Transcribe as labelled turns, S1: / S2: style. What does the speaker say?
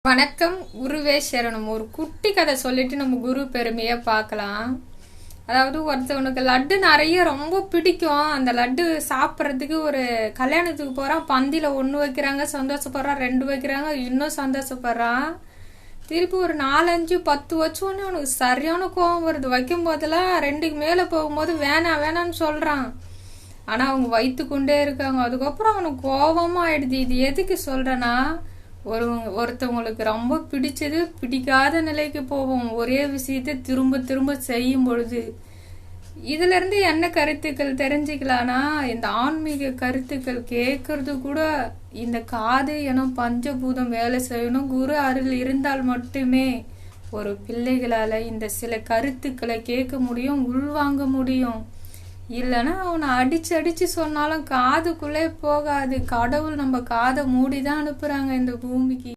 S1: வணக்கம். குருவே சரணம். ஒரு குட்டி கதை சொல்லிட்டு நம்ம குரு பெருமையை பார்க்கலாம். அதாவது ஒருத்தவனுக்கு லட்டு நிறைய ரொம்ப பிடிக்கும். அந்த லட்டு சாப்பிட்றதுக்கு ஒரு கல்யாணத்துக்கு போறான். பந்தியில 1 வைக்கிறாங்க, சந்தோஷப்படுறான். 2 வைக்கிறாங்க, இன்னும் சந்தோஷப்படுறான். திருப்பி ஒரு 4, 5, 10 வச்சோடனே அவனுக்கு சரியான கோவம் வருது. வைக்கும் போதெல்லாம் 2க்கு மேல போகும்போது வேணாம் வேணான்னு சொல்றான். ஆனா அவங்க வைத்து கொண்டே இருக்காங்க. அதுக்கப்புறம் அவனுக்கு கோபமா ஆயிடுது. இது எதுக்கு சொல்றேன்னா, ஒருத்தவங்களுக்கு ரொம்ப பிடிச்சது பிடிக்காத நிலைக்கு போவோம். ஒரே விஷயத்தை திரும்ப திரும்ப செய்யும் பொழுது. இதுல இருந்து என்ன கருத்துக்கள் தெரிஞ்சுக்கலாம்னா, இந்த ஆன்மீக கருத்துக்கள் கேட்கறது கூட இந்த காது எனும் பஞ்சபூதம் வேலை செய்யணும். குரு அருள் இருந்தால் மட்டுமே ஒரு பிள்ளைகளால இந்த சில கருத்துக்களை கேட்க முடியும், உள்வாங்க முடியும். இல்லைன்னா அவனை அடிச்சு அடிச்சு சொன்னாலும் காதுக்குள்ளே போகாது. கடவுள் நம்ம காதை மூடிதான் அனுப்புறாங்க இந்த பூமிக்கு.